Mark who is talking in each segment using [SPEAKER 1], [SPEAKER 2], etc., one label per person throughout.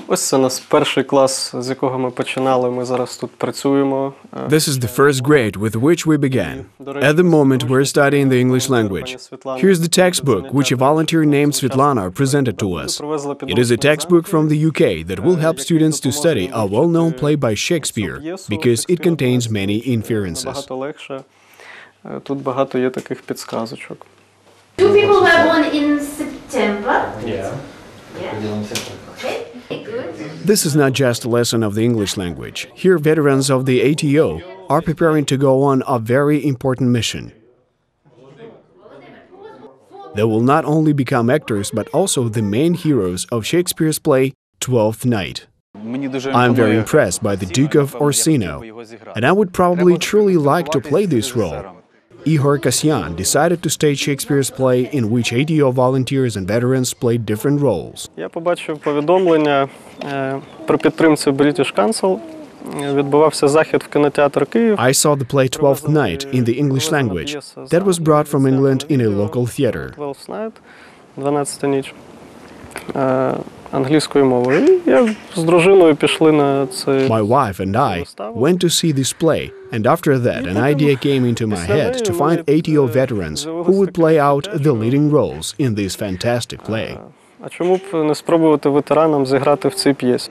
[SPEAKER 1] Ось це наш перший клас, з якого ми починали. Ми зараз тут працюємо.
[SPEAKER 2] This is the first grade with which we began. At the moment, we're studying the English language. Here's the textbook, which a volunteer named Svetlana presented to us. It is a textbook from the UK that will help students to study a well-known play by Shakespeare, because it contains many inferences.
[SPEAKER 1] Тут багато є таких підсказочок.
[SPEAKER 3] Two people were born in September.
[SPEAKER 4] Yeah.
[SPEAKER 3] Okay. Good.
[SPEAKER 2] This is not just a lesson of the English language. Here, veterans of the ATO are preparing to go on a very important mission. They will not only become actors, but also the main heroes of Shakespeare's play, Twelfth Night. I'm very impressed by the Duke of Orsino, and I would probably truly like to play this role. Ihor Kasyan decided to stage Shakespeare's play in which ATO volunteers and veterans played different roles.
[SPEAKER 1] Я побачив повідомлення про підтримку British Council. Відбувався захід в кінотеатр Київ.
[SPEAKER 2] I saw the play Twelfth Night in the English language that was brought from England in a local theater.
[SPEAKER 1] 12th Night, 12-та ніч, англійською мовою. І я з дружиною пішли на цей.
[SPEAKER 2] My wife and I went to see this play, and after that an idea came into my head to find ATO veterans who would play out the leading roles in this fantastic play.
[SPEAKER 1] А чому б не спробувати ветеранам зіграти в цій п'єсі?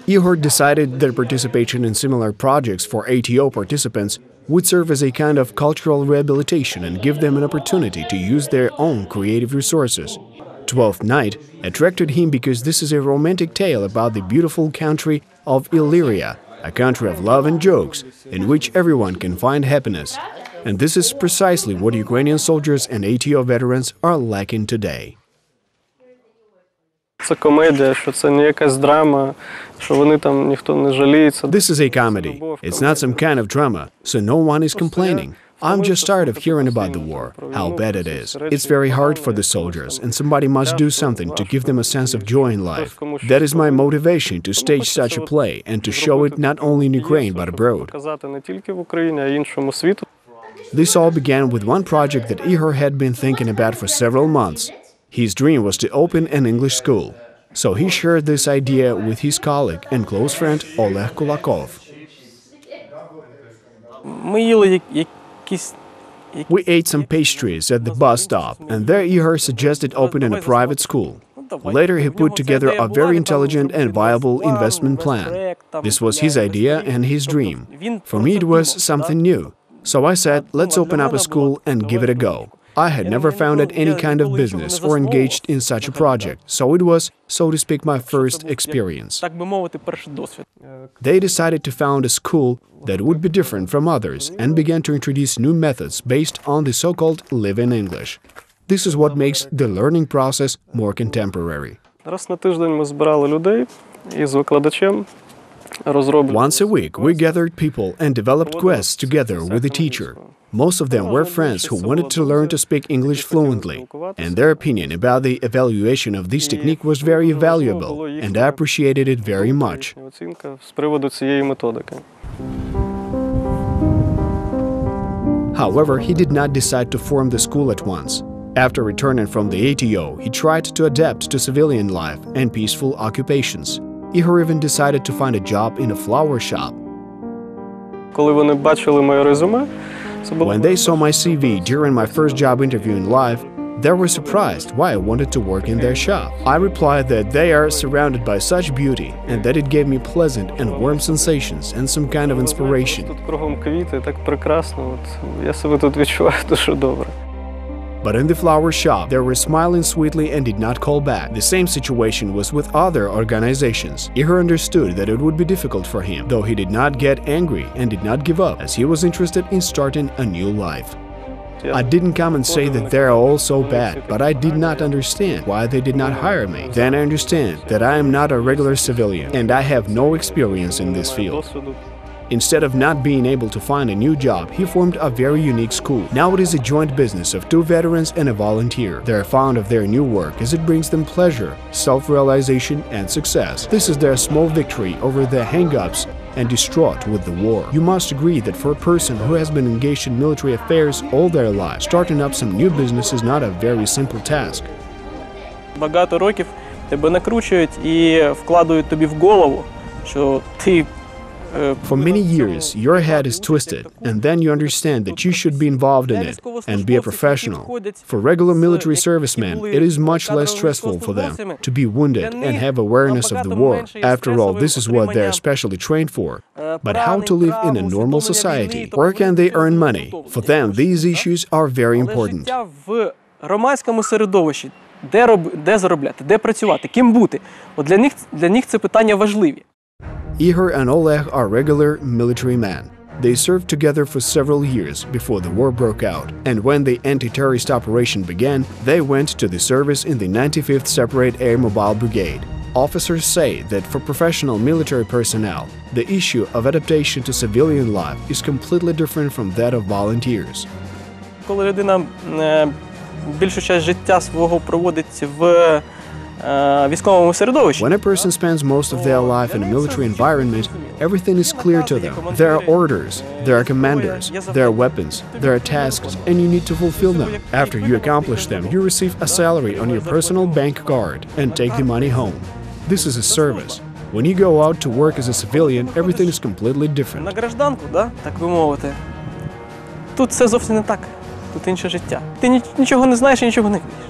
[SPEAKER 2] Ihor decided that participation in similar projects for ATO participants would serve as a kind of cultural rehabilitation and give them an opportunity to use their own creative resources. Twelfth Night attracted him because this is a romantic tale about the beautiful country of Illyria, a country of love and jokes, in which everyone can find happiness. And this is precisely what Ukrainian soldiers and ATO veterans are lacking today.
[SPEAKER 1] Це комедія, що це не якась драма, що вони там ніхто не жаліється.
[SPEAKER 2] This is a comedy. It's not some kind of drama, so no one is complaining. I'm just tired of hearing about the war, how bad it is. It's very hard for the soldiers, and somebody must do something to give them a sense of joy in life. That is my motivation to stage such a play and to show it not only in Ukraine but abroad. This all began with one project that Ihor had been thinking about for several months. His dream was to open an English school, so he shared this idea with his colleague and close friend Oleg Kulakov. We ate some pastries at the bus stop, and there Ihor suggested opening a private school. Later he put together a very intelligent and viable investment plan. This was his idea and his dream. For me it was something new. So I said, let's open up a school and give it a go. I had never founded any kind of business or engaged in such a project, so it was, so to speak, my first experience. They decided to found a school that would be different from others and began to introduce new methods based on the so-called live-in English. This is what makes the learning process more contemporary.
[SPEAKER 1] Раз на тиждень ми збирали людей із викладачем.
[SPEAKER 2] Once a week, we gathered people and developed quests together with the teacher. Most of them were friends who wanted to learn to speak English fluently, and their opinion about the evaluation of this technique was very valuable, and I appreciated it very much. However, he did not decide to form the school at once. After returning from the ATO, he tried to adapt to civilian life and peaceful occupations. Ihor even decided to find a job in a flower shop. When they saw my CV during my first job interview in life, they were surprised why I wanted to work in their shop. I replied that they are surrounded by such beauty and that it gave me pleasant and warm sensations and some kind of inspiration. But in the flower shop, they were smiling sweetly and did not call back. The same situation was with other organizations. Ihor understood that it would be difficult for him, though he did not get angry and did not give up, as he was interested in starting a new life. I didn't come and say that they are all so bad, but I did not understand why they did not hire me. Then I understand that I am not a regular civilian and I have no experience in this field. Instead of not being able to find a new job, he formed a very unique school. Now it is a joint business of two veterans and a volunteer. They are fond of their new work as it brings them pleasure, self-realization and success. This is their small victory over their hang-ups and distraught with the war. You must agree that for a person who has been engaged in military affairs all their lives, starting up some new business is not a very simple task.
[SPEAKER 4] тебе накручують і вкладають тобі в голову, що ти
[SPEAKER 2] For many years, your head is twisted, and then you understand that you should be involved in it and be a professional. For regular military servicemen, it is much less stressful for them to be wounded and have awareness of the war. After all, this is what they're specially trained for. But how to live in a normal society? Where can they earn money? For them, these issues are very important.
[SPEAKER 4] Життя в громадському середовищі, де заробляти, де працювати, ким бути. От для них це питання важливі.
[SPEAKER 2] Ihor and Oleg are regular military men. They served together for several years before the war broke out, and when the anti-terrorist operation began, they went to the service in the 95th Separate Air Mobile Brigade. Officers say that for professional military personnel, the issue of adaptation to civilian life is completely different from that of volunteers.
[SPEAKER 4] Коли людина більшу частину життя свого проводить в військовому середовищі.
[SPEAKER 2] When a person spends most of their life in a military environment, everything is clear to them. There are orders, there are commanders, there are weapons, there are tasks, and you need to fulfill them. After you accomplish them, you receive a salary on your personal bank card and take the money home. This is a service. When you go out to work as a civilian, everything is completely different.
[SPEAKER 4] На гражданку, так би мовити. Тут все зовсім не так. Тут інше життя. Ти нічого не знаєш і нічого не вмієш.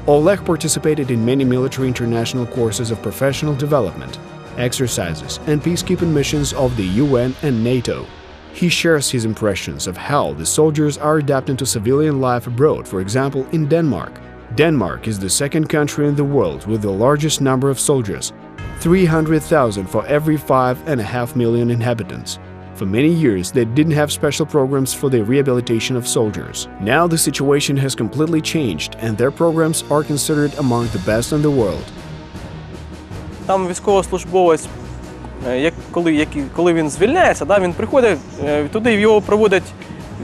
[SPEAKER 2] Oleg participated in many military international courses of professional development, exercises, and peacekeeping missions of the UN and NATO. He shares his impressions of how the soldiers are adapting to civilian life abroad, for example, in Denmark. Denmark is the second country in the world with the largest number of soldiers, 300,000 for every 5.5 million inhabitants. For many years, they didn't have special programs for the rehabilitation of soldiers. Now the situation has completely changed, and their programs are considered among the best in the world.
[SPEAKER 4] Там військовослужбовець, коли він звільняється, він приходить туди, його проводять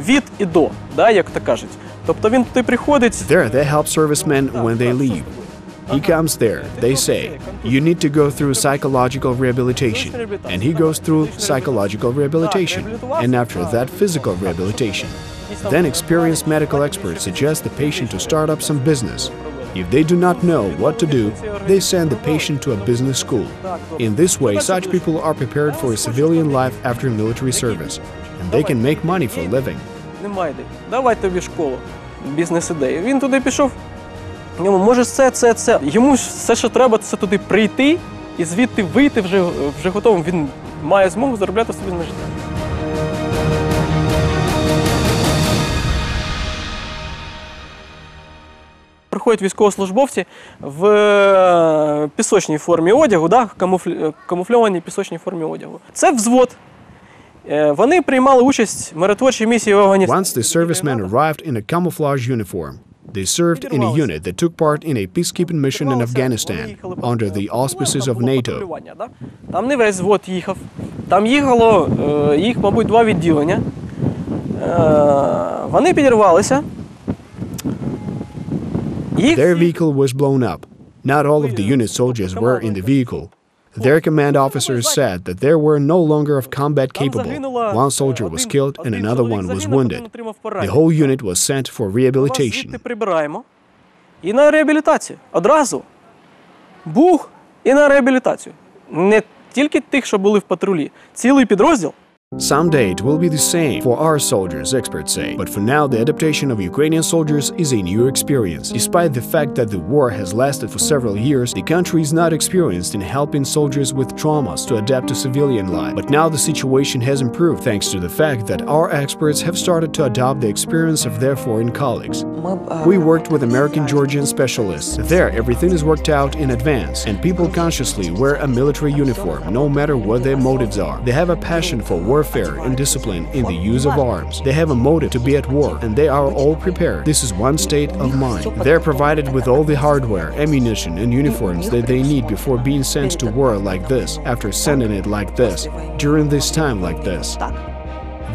[SPEAKER 4] від і до, як то кажуть. Тобто він туди приходить.
[SPEAKER 2] There they help servicemen when they leave. He comes there, they say, you need to go through psychological rehabilitation, and he goes through psychological rehabilitation, and after that physical rehabilitation. Then experienced medical experts suggest the patient to start up some business. If they do not know what to do, they send the patient to a business school. In this way, such people are prepared for a civilian life after military service, and they can make money for a living.
[SPEAKER 4] Немає ідей. Давай тобі школу, бізнес-ідеї. Він туди пішов. Йому може це. Йому все, що треба, це туди прийти і звідти вийти вже готовим. Він має змогу заробляти собі на життя. Приходять військовослужбовці в пісочній формі одягу, камуфльованій пісочній формі одягу. Це взвод. Вони приймали участь в миротворчій місії в Афганістані.
[SPEAKER 2] Once the servicemen arrived in a camouflage uniform, they served in a unit that took part in a peacekeeping mission in Afghanistan under the auspices of NATO.
[SPEAKER 4] Там не весь взвод їхав. Там їхало їх, мабуть, 2 відділення. Вони підірвалися.
[SPEAKER 2] Their vehicle was blown up. Not all of the unit soldiers were in the vehicle. Their command officers said that they were no longer of combat capable. One soldier was killed and another one was wounded. The whole unit was sent for rehabilitation.
[SPEAKER 4] Прибираємо. І на реабілітацію. Одразу. Бух і на реабілітацію. Не тільки тих, що були в патрулі. Цілий підрозділ.
[SPEAKER 2] Someday it will be the same for our soldiers, experts say. But for now, the adaptation of Ukrainian soldiers is a new experience. Despite the fact that the war has lasted for several years, the country is not experienced in helping soldiers with traumas to adapt to civilian life. But now the situation has improved thanks to the fact that our experts have started to adopt the experience of their foreign colleagues. We worked with American-Georgian specialists. There, everything is worked out in advance, and people consciously wear a military uniform, no matter what their motives are. They have a passion for warfare and discipline in the use of arms. They have a motive to be at war, and they are all prepared. This is one state of mind. They're provided with all the hardware, ammunition, and uniforms that they need before being sent to war like this, after sending it like this, during this time like this.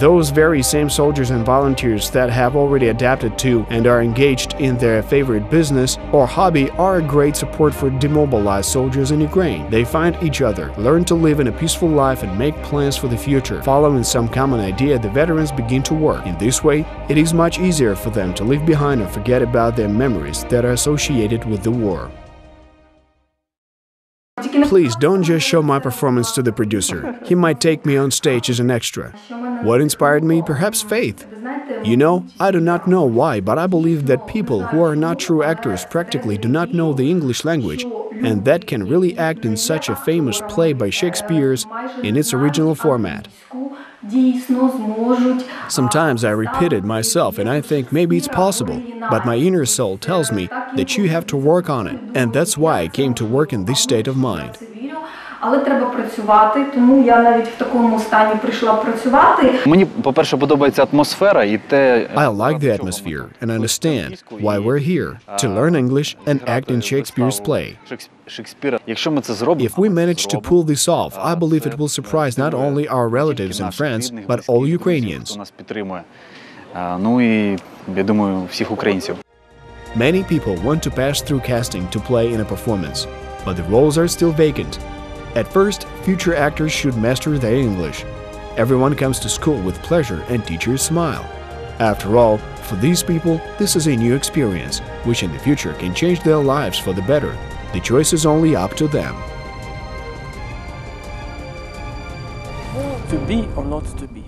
[SPEAKER 2] Those very same soldiers and volunteers that have already adapted to and are engaged in their favorite business or hobby are a great support for demobilized soldiers in Ukraine. They find each other, learn to live in a peaceful life and make plans for the future. Following some common idea, the veterans begin to work. In this way, it is much easier for them to leave behind and forget about their memories that are associated with the war. Please don't just show my performance to the producer. He might take me on stage as an extra. What inspired me? Perhaps faith. You know, I do not know why, but I believe that people who are not true actors practically do not know the English language, and that can really act in such a famous play by Shakespeare in its original format. Sometimes I repeat it myself and I think maybe it's possible, but my inner soul tells me that you have to work on it, and that's why I came to work in this state of mind.
[SPEAKER 5] Але треба працювати, тому я навіть в такому стані прийшла працювати.
[SPEAKER 6] Мені, по-перше, подобається атмосфера і те...
[SPEAKER 2] I like the atmosphere and understand why we're here, to learn English and act in Shakespeare's play.
[SPEAKER 6] Шекспіра. Якщо ми це зробимо...
[SPEAKER 2] If we manage to pull this off, I believe it will surprise not only our relatives and friends, but all Ukrainians.
[SPEAKER 6] Хто нас підтримує. Ну і, я думаю, всіх українців.
[SPEAKER 2] Many people want to pass through casting to play in a performance, but the roles are still vacant. At first, future actors should master their English. Everyone comes to school with pleasure and teachers smile. After all, for these people, this is a new experience, which in the future can change their lives for the better. The choice is only up to them.
[SPEAKER 4] To be or not to be.